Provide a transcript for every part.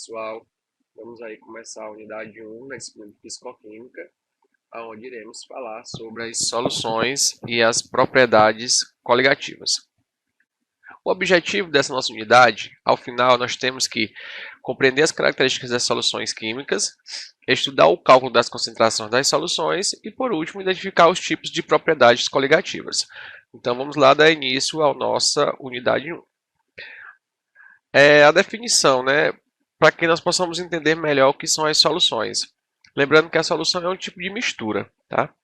pessoal, vamos aí começar a unidade 1 da disciplina de Fisicoquímica, onde iremos falar sobre as soluções e as propriedades coligativas. O objetivo dessa nossa unidade, ao final, nós temos que compreender as características das soluções químicas, estudar o cálculo das concentrações das soluções e, por último, identificar os tipos de propriedades coligativas. Então, vamos lá dar início à nossa unidade 1. A definição, né, para que nós possamos entender melhor o que são as soluções. Lembrando que a solução é um tipo de mistura, tá?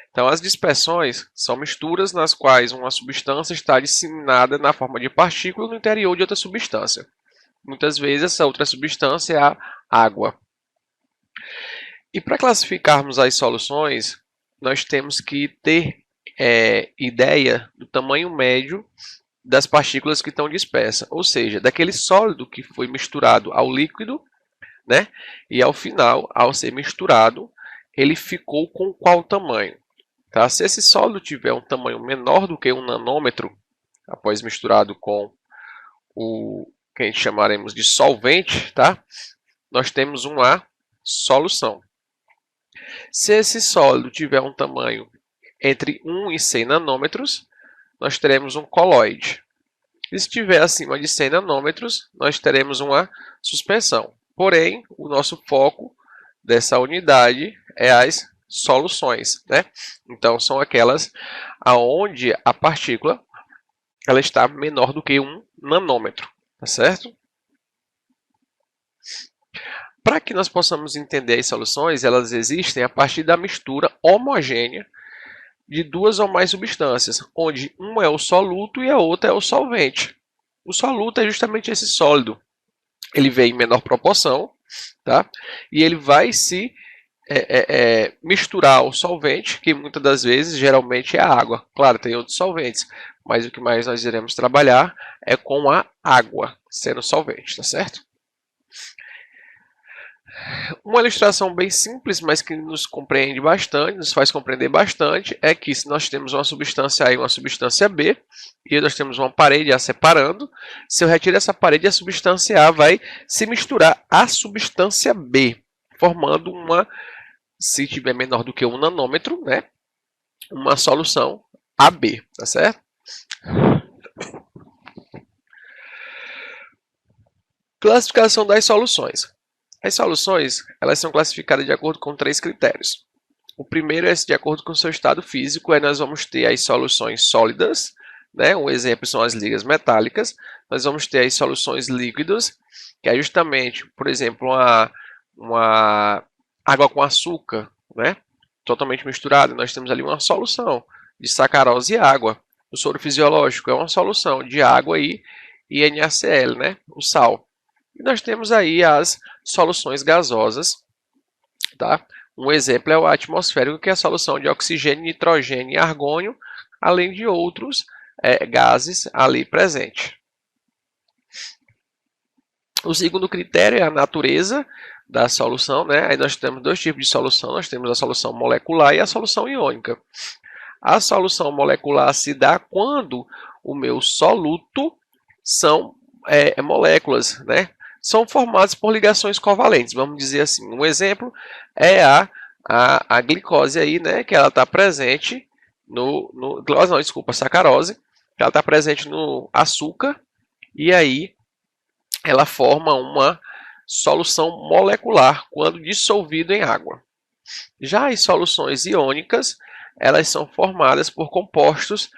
Então, as dispersões são misturas nas quais uma substância está disseminada na forma de partícula no interior de outra substância. Muitas vezes, essa outra substância é a água. E para classificarmos as soluções, nós temos que ter ideia do tamanho médio das partículas que estão dispersas, ou seja, daquele sólido que foi misturado ao líquido, né? E ao final, ao ser misturado, ele ficou com qual tamanho? Tá? Se esse sólido tiver um tamanho menor do que 1 nanômetro, após misturado com o que a gente chamaremos de solvente, tá? Nós temos uma solução. Se esse sólido tiver um tamanho entre 1 e 100 nanômetros, nós teremos um coloide. Se estiver acima de 100 nanômetros, nós teremos uma suspensão. Porém, o nosso foco dessa unidade é as soluções, né? Então, são aquelas onde a partícula ela está menor do que 1 nanômetro, tá certo? Para que nós possamos entender as soluções, elas existem a partir da mistura homogênea de duas ou mais substâncias, onde uma é o soluto e a outra é o solvente. O soluto é justamente esse sólido. Ele vem em menor proporção, tá? E ele vai se misturar ao solvente, que muitas das vezes, geralmente, é a água. Claro, tem outros solventes, mas o que mais nós iremos trabalhar é com a água, sendo solvente, tá certo? Uma ilustração bem simples, mas que nos compreende bastante, nos faz compreender bastante, é que se nós temos uma substância A e uma substância B, e nós temos uma parede A separando, se eu retiro essa parede, a substância A vai se misturar à substância B, formando uma, se tiver menor do que 1 nanômetro, né, uma solução AB, tá certo? Classificação das soluções. As soluções elas são classificadas de acordo com 3 critérios. O primeiro é de acordo com o seu estado físico, nós vamos ter as soluções sólidas, né? Um exemplo são as ligas metálicas. Nós vamos ter as soluções líquidas, que é justamente, por exemplo, uma água com açúcar, né? Totalmente misturada. Nós temos ali uma solução de sacarose e água. O soro fisiológico é uma solução de água e NaCl, né? O sal. E nós temos aí as soluções gasosas, tá? Um exemplo é o atmosférico, que é a solução de oxigênio, nitrogênio e argônio, além de outros gases ali presentes. O segundo critério é a natureza da solução, né? Aí nós temos dois tipos de solução, nós temos a solução molecular e a solução iônica. A solução molecular se dá quando o meu soluto são moléculas, né? São formados por ligações covalentes, vamos dizer assim. Um exemplo é a glicose aí, né, que ela está presente sacarose, que ela está presente no açúcar, e aí ela forma uma solução molecular quando dissolvido em água. Já as soluções iônicas, elas são formadas por compostos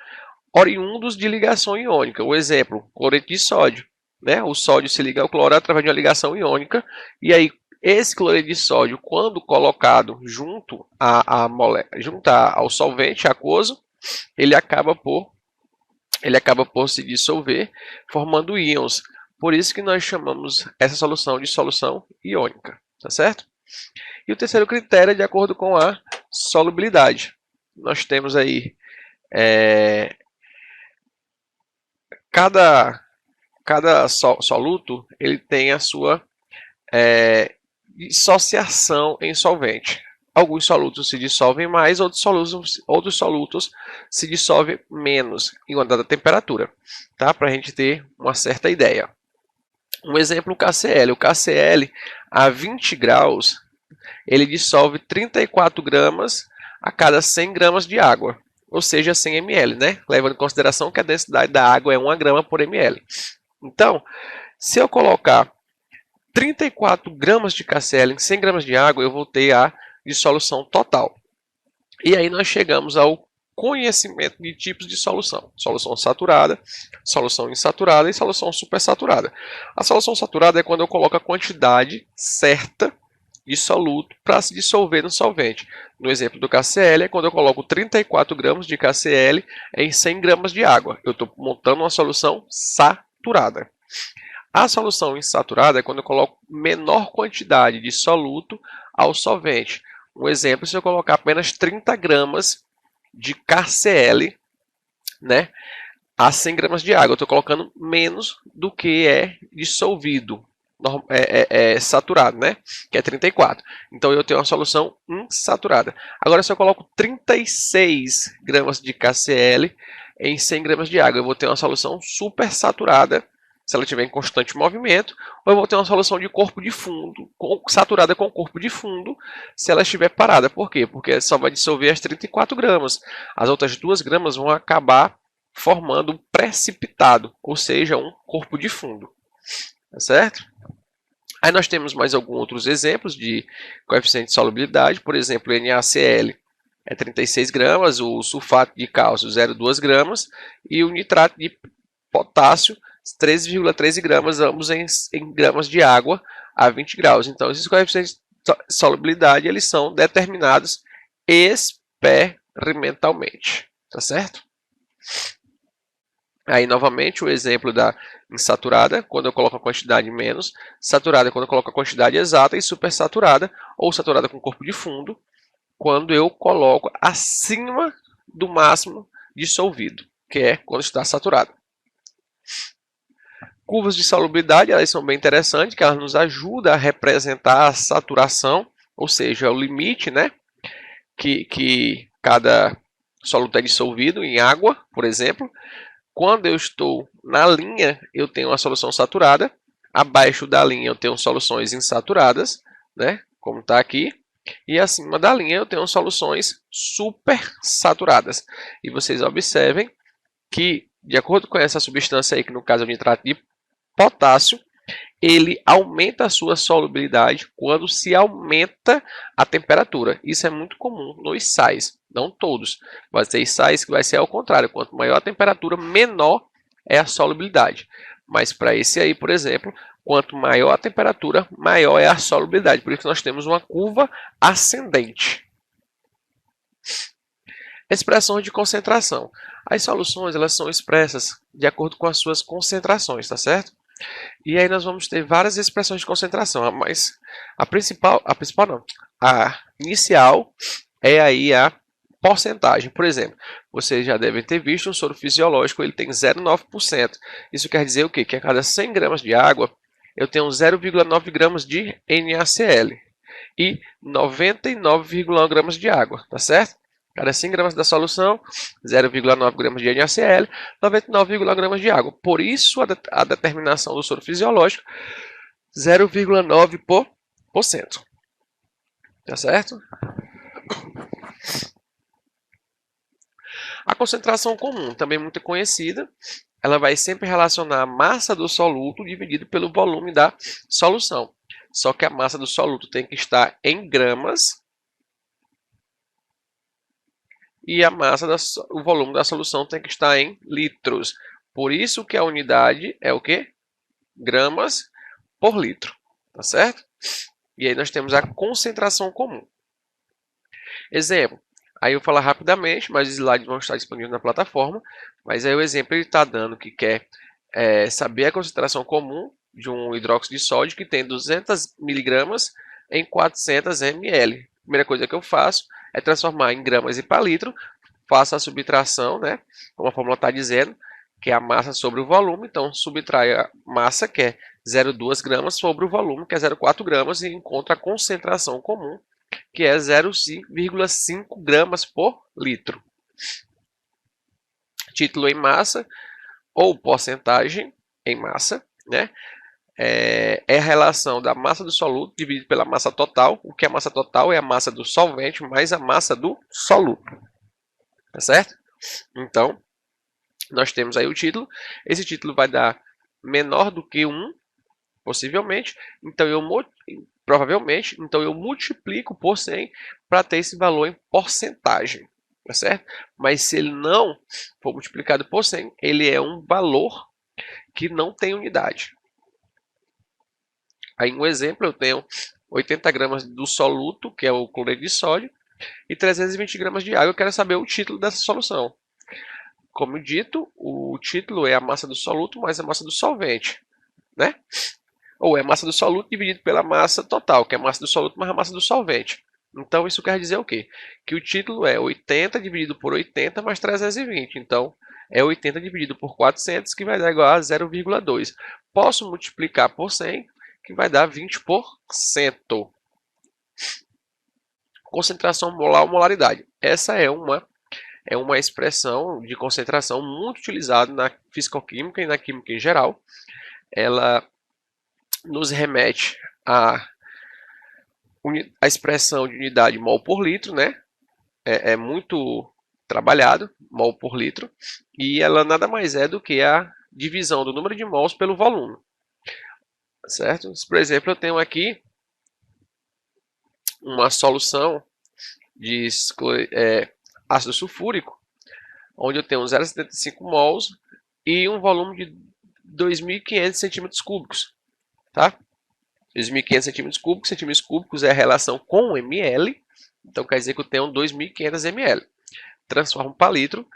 oriundos de ligação iônica. O exemplo, cloreto de sódio. Né? O sódio se liga ao cloro através de uma ligação iônica, e aí esse cloreto de sódio, quando colocado junto ao solvente aquoso, ele acaba por se dissolver, formando íons. Por isso que nós chamamos essa solução de solução iônica, tá certo? E o terceiro critério é de acordo com a solubilidade. Nós temos aí cada soluto ele tem a sua dissociação em solvente. Alguns solutos se dissolvem mais, outros solutos se dissolvem menos em uma dada temperatura, tá? Para a gente ter uma certa ideia. Um exemplo, o KCl. O KCl a 20 graus, ele dissolve 34 gramas a cada 100 gramas de água, ou seja, 100 ml, né? Levando em consideração que a densidade da água é 1 grama por ml. Então, se eu colocar 34 gramas de KCl em 100 gramas de água, eu vou ter a dissolução total. E aí nós chegamos ao conhecimento de tipos de solução. Solução saturada, solução insaturada e solução supersaturada. A solução saturada é quando eu coloco a quantidade certa de soluto para se dissolver no solvente. No exemplo do KCl, é quando eu coloco 34 gramas de KCl em 100 gramas de água. Eu estou montando uma solução saturada. A solução insaturada é quando eu coloco menor quantidade de soluto ao solvente. Um exemplo, se eu colocar apenas 30 gramas de KCl, né, a 100 gramas de água, eu estou colocando menos do que é dissolvido, saturado, né, que é 34. Então eu tenho uma solução insaturada. Agora, se eu coloco 36 gramas de KCl em 100 gramas de água, eu vou ter uma solução supersaturada, se ela estiver em constante movimento, ou eu vou ter uma solução de corpo de fundo, saturada com corpo de fundo, se ela estiver parada. Por quê? Porque só vai dissolver as 34 gramas. As outras 2 gramas vão acabar formando um precipitado, ou seja, um corpo de fundo. Tá certo? Aí nós temos mais alguns outros exemplos de coeficiente de solubilidade. Por exemplo, o NaCl é 36 gramas, o sulfato de cálcio 0,2 gramas e o nitrato de potássio 13,13 gramas, ambos em gramas de água a 20 graus. Então, esses coeficientes de solubilidade eles são determinados experimentalmente. Tá certo? Aí, novamente, o exemplo da insaturada, quando eu coloco a quantidade menos, saturada, quando eu coloco a quantidade exata, e supersaturada, ou saturada com corpo de fundo, quando eu coloco acima do máximo dissolvido, que é quando está saturado. Curvas de solubilidade, elas são bem interessantes, que elas nos ajudam a representar a saturação, ou seja, o limite, né, que cada soluto é dissolvido em água, por exemplo. Quando eu estou na linha, eu tenho uma solução saturada. Abaixo da linha eu tenho soluções insaturadas, né, como está aqui. E acima da linha eu tenho soluções supersaturadas. E vocês observem que, de acordo com essa substância aí, que no caso é o nitrato de potássio, ele aumenta a sua solubilidade quando se aumenta a temperatura. Isso é muito comum nos sais, não todos. Vai ter sais que vai ser ao contrário. Quanto maior a temperatura, menor é a solubilidade. Mas para esse aí, por exemplo, quanto maior a temperatura, maior é a solubilidade. Por isso nós temos uma curva ascendente. Expressões de concentração. As soluções elas são expressas de acordo com as suas concentrações, tá certo? E aí nós vamos ter várias expressões de concentração, mas a inicial é aí a porcentagem. Por exemplo, vocês já devem ter visto um soro fisiológico, ele tem 0,9%. Isso quer dizer o quê? Que a cada 100 gramas de água, eu tenho 0,9 gramas de NaCl e 99,1 gramas de água, tá certo? Cada 100 gramas da solução, 0,9 gramas de NaCl, 99,1 gramas de água. Por isso, a determinação do soro fisiológico, 0,9%. Tá certo? A concentração comum, também muito conhecida, ela vai sempre relacionar a massa do soluto dividido pelo volume da solução. Só que a massa do soluto tem que estar em gramas e a massa o volume da solução tem que estar em litros. Por isso que a unidade é o quê? Gramas por litro, tá certo? E aí nós temos a concentração comum. Exemplo, aí eu vou falar rapidamente, mas os slides vão estar disponíveis na plataforma, mas aí o exemplo ele está dando que quer saber a concentração comum de um hidróxido de sódio que tem 200 miligramas em 400 ml. A primeira coisa que eu faço é transformar em gramas e para litro, faço a subtração, né? Como a fórmula está dizendo, que é a massa sobre o volume, então subtrai a massa, que é 0,2 gramas, sobre o volume, que é 0,4 gramas, e encontra a concentração comum, que é 0,5 gramas por litro. Título em massa, ou porcentagem em massa, né? é a relação da massa do soluto dividido pela massa total. O que é a massa total? É a massa do solvente mais a massa do soluto. Tá certo? Então, nós temos aí o título. Esse título vai dar menor do que 1, possivelmente. Então, provavelmente. Então, eu multiplico por 100 para ter esse valor em porcentagem. Tá certo? Mas se ele não for multiplicado por 100, ele é um valor que não tem unidade. Aí, um exemplo, eu tenho 80 gramas do soluto, que é o cloreto de sódio, e 320 gramas de água. Eu quero saber o título dessa solução. Como dito, o título é a massa do soluto mais a massa do solvente, né? Ou é a massa do soluto dividido pela massa total, que é a massa do soluto mais a massa do solvente. Então, isso quer dizer o quê? Que o título é 80 dividido por 80 mais 320. Então, é 80 dividido por 400, que vai dar igual a 0,2. Posso multiplicar por 100, que vai dar 20%. Concentração molar ou molaridade. Essa é uma expressão de concentração muito utilizada na fisicoquímica e na química em geral. Ela nos remete à expressão de unidade mol por litro, né? É muito trabalhado, mol por litro, e ela nada mais é do que a divisão do número de mols pelo volume. Certo? Por exemplo, eu tenho aqui uma solução de ácido sulfúrico, onde eu tenho 0,75 mols e um volume de 2.500 centímetros cúbicos. Tá? 2.500 centímetros cúbicos é a relação com ml, então quer dizer que eu tenho 2.500 ml. Transformo para litro,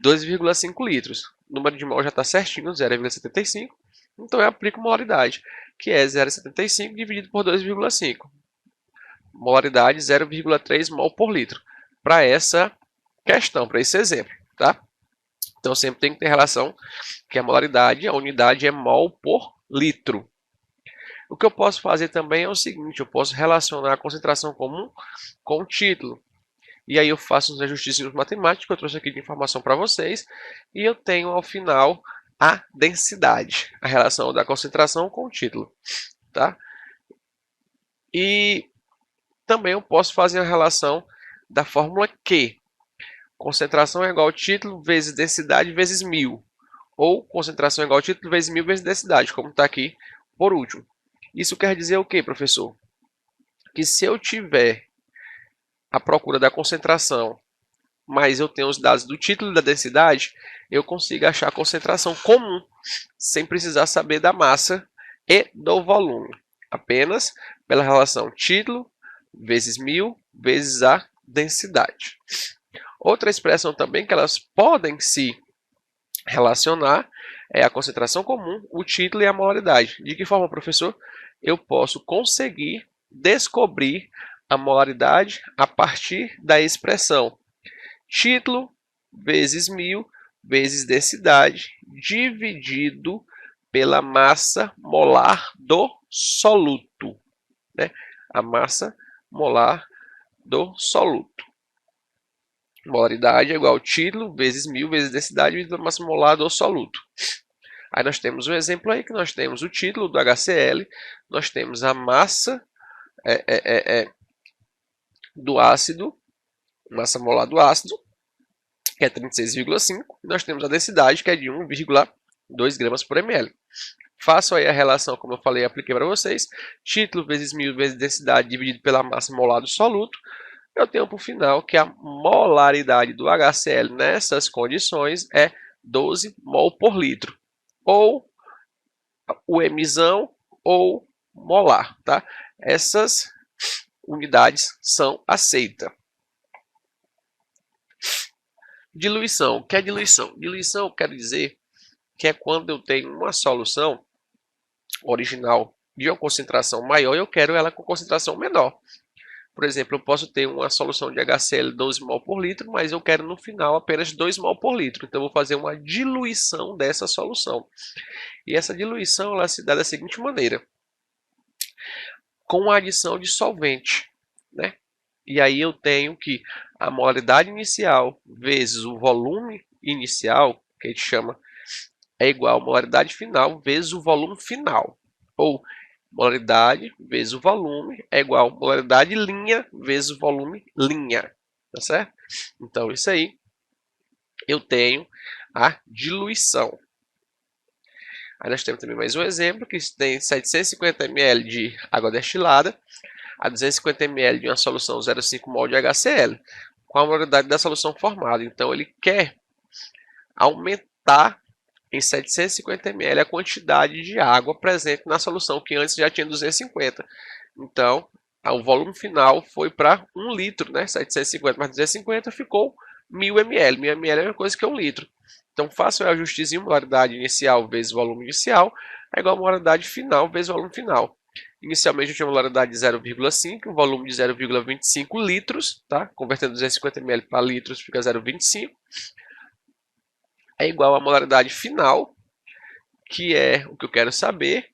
2,5 litros. O número de mol já está certinho, 0,75. Então eu aplico molaridade, que é 0,75 dividido por 2,5. Molaridade 0,3 mol por litro. Para essa questão, para esse exemplo. Tá? Então sempre tem que ter relação que a molaridade, a unidade é mol por litro. O que eu posso fazer também é o seguinte, eu posso relacionar a concentração comum com o título. E aí eu faço uns ajustes matemáticos que eu trouxe aqui de informação para vocês. E eu tenho ao final a densidade, a relação da concentração com o título. Tá? E também eu posso fazer a relação da fórmula Q. Concentração é igual ao título vezes densidade vezes 1000. Ou concentração é igual ao título vezes 1000 vezes densidade, como está aqui por último. Isso quer dizer o quê, professor? Que se eu tiver a procura da concentração, mas eu tenho os dados do título e da densidade, eu consigo achar a concentração comum, sem precisar saber da massa e do volume. Apenas pela relação título vezes 1000 vezes a densidade. Outra expressão também que elas podem se relacionar é a concentração comum, o título e a molaridade. De que forma, professor? Eu posso conseguir descobrir a molaridade a partir da expressão título vezes 1000 vezes densidade dividido pela massa molar do soluto. Né? A massa molar do soluto. Molaridade é igual ao título vezes 1000 vezes densidade dividido pela massa molar do soluto. Aí nós temos um exemplo aí que nós temos o título do HCl, nós temos a massa do ácido, massa molar do ácido, que é 36,5, e nós temos a densidade, que é de 1,2 gramas por ml. Faço aí a relação, como eu falei, apliquei para vocês, título vezes 1000 vezes densidade dividido pela massa molar do soluto, eu tenho por final que a molaridade do HCl nessas condições é 12 mol por litro, ou o emisão ou molar, tá? Essas unidades são aceitas. Diluição. O que é diluição? Diluição quer dizer que é quando eu tenho uma solução original de uma concentração maior e eu quero ela com concentração menor. Por exemplo, eu posso ter uma solução de HCl 12 mol por litro, mas eu quero no final apenas 2 mol por litro. Então, eu vou fazer uma diluição dessa solução. E essa diluição ela se dá da seguinte maneira. Com a adição de solvente. Né? E aí eu tenho que a molaridade inicial vezes o volume inicial, que a gente chama, é igual a molaridade final vezes o volume final. ou molaridade vezes o volume é igual a molaridade linha vezes o volume linha, tá certo? Então, isso aí, eu tenho a diluição. Aí nós temos também mais um exemplo, que tem 750 ml de água destilada a 250 ml de uma solução 0,5 mol de HCl, com a molaridade da solução formada. Então, ele quer aumentar em 750 ml a quantidade de água presente na solução, que antes já tinha 250. Então, o volume final foi para 1 litro, né? 750 mais 250 ficou 1000 ml. 1000 ml é a mesma coisa que 1 litro. Então, faça o ajustezinho, molaridade inicial vezes volume inicial, é igual a molaridade final vezes volume final. Inicialmente eu tinha uma molaridade de 0,5, um volume de 0,25 litros, tá? Convertendo 250 ml para litros fica 0,25. É igual à molaridade final, que é o que eu quero saber,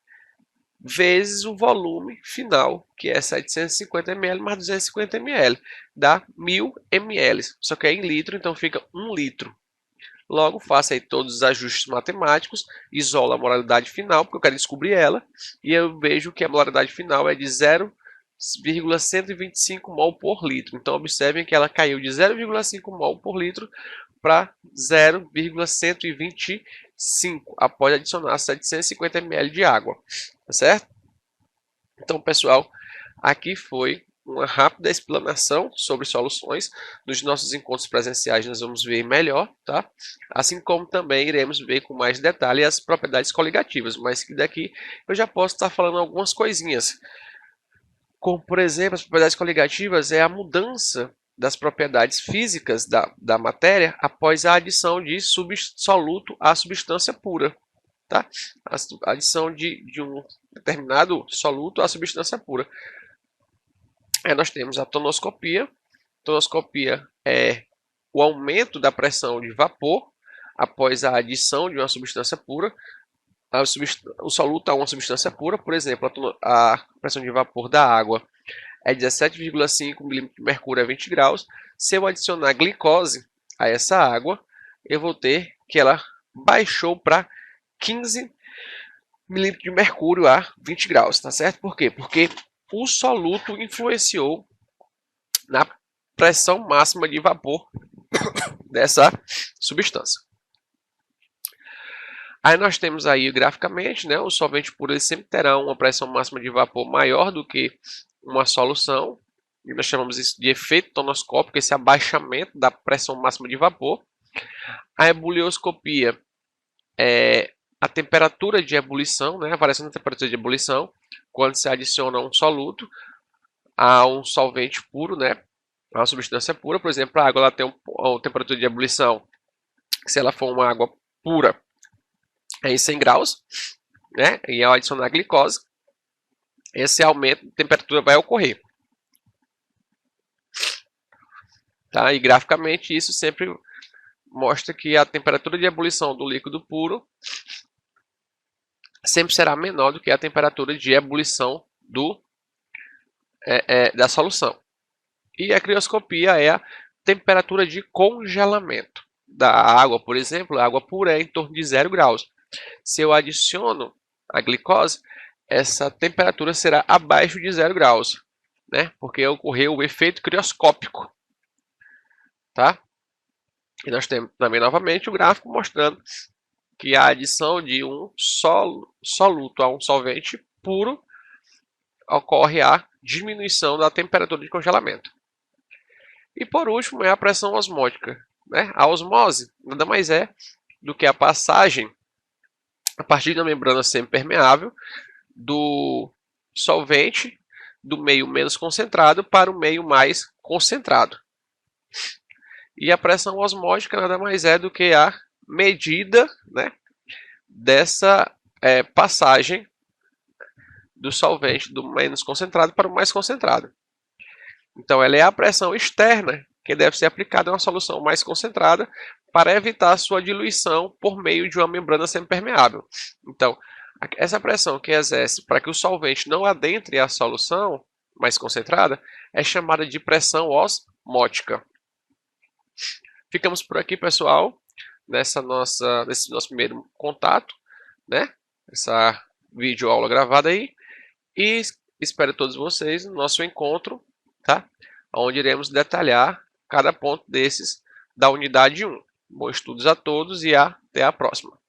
vezes o volume final, que é 750 ml mais 250 ml, dá 1000 ml. Só que é em litro, então fica 1 litro. Logo, faça aí todos os ajustes matemáticos, isola a molaridade final, porque eu quero descobrir ela, e eu vejo que a molaridade final é de 0,125 mol por litro. Então, observem que ela caiu de 0,5 mol por litro para 0,125 após adicionar 750 ml de água, tá certo? Então, pessoal, aqui foi uma rápida explanação sobre soluções. Nos nossos encontros presenciais nós vamos ver melhor, tá? Assim como também iremos ver com mais detalhe as propriedades coligativas, mas que daqui eu já posso estar falando algumas coisinhas. Como, por exemplo, as propriedades coligativas é a mudança das propriedades físicas da matéria após a adição de soluto à substância pura. Tá? A adição de um determinado soluto à substância pura. Aí nós temos a tonoscopia. Tonoscopia é o aumento da pressão de vapor após a adição de uma substância pura. O soluto a uma substância pura, por exemplo, a pressão de vapor da água é 17,5 milímetros de mercúrio a 20 graus. Se eu adicionar glicose a essa água, eu vou ter que ela baixou para 15 milímetros de mercúrio a 20 graus, tá certo? Por quê? Porque o soluto influenciou na pressão máxima de vapor dessa substância. Aí nós temos aí graficamente, né, o solvente puro ele sempre terá uma pressão máxima de vapor maior do que uma solução, e nós chamamos isso de efeito tonoscópico, esse abaixamento da pressão máxima de vapor. A ebulioscopia é a temperatura de ebulição, né, a variação da temperatura de ebulição, quando se adiciona um soluto a um solvente puro, né, a uma substância pura. Por exemplo, a água ela tem uma temperatura de ebulição, se ela for uma água pura, é em 100 graus, né, e ao adicionar glicose, esse aumento de temperatura vai ocorrer. Tá? E graficamente isso sempre mostra que a temperatura de ebulição do líquido puro sempre será menor do que a temperatura de ebulição da solução. E a crioscopia é a temperatura de congelamento da água, por exemplo. A água pura é em torno de 0 graus. Se eu adiciono a glicose, essa temperatura será abaixo de 0 graus, né? Porque ocorreu o efeito crioscópico. Tá? E nós temos também novamente o gráfico mostrando que a adição de um soluto a um solvente puro ocorre a diminuição da temperatura de congelamento. E por último é a pressão osmótica. Né? A osmose nada mais é do que a passagem a partir da membrana semipermeável do solvente do meio menos concentrado para o meio mais concentrado. E a pressão osmótica nada mais é do que a medida, né, dessa passagem do solvente do menos concentrado para o mais concentrado. Então, ela é a pressão externa que deve ser aplicada em uma solução mais concentrada para evitar a sua diluição por meio de uma membrana semipermeável. Então, essa pressão que exerce para que o solvente não adentre a solução mais concentrada é chamada de pressão osmótica. Ficamos por aqui, pessoal, nesse nosso primeiro contato, né? Essa vídeo aula gravada aí. E espero todos vocês no nosso encontro, tá? Onde iremos detalhar cada ponto desses da unidade 1. Bons estudos a todos e até a próxima.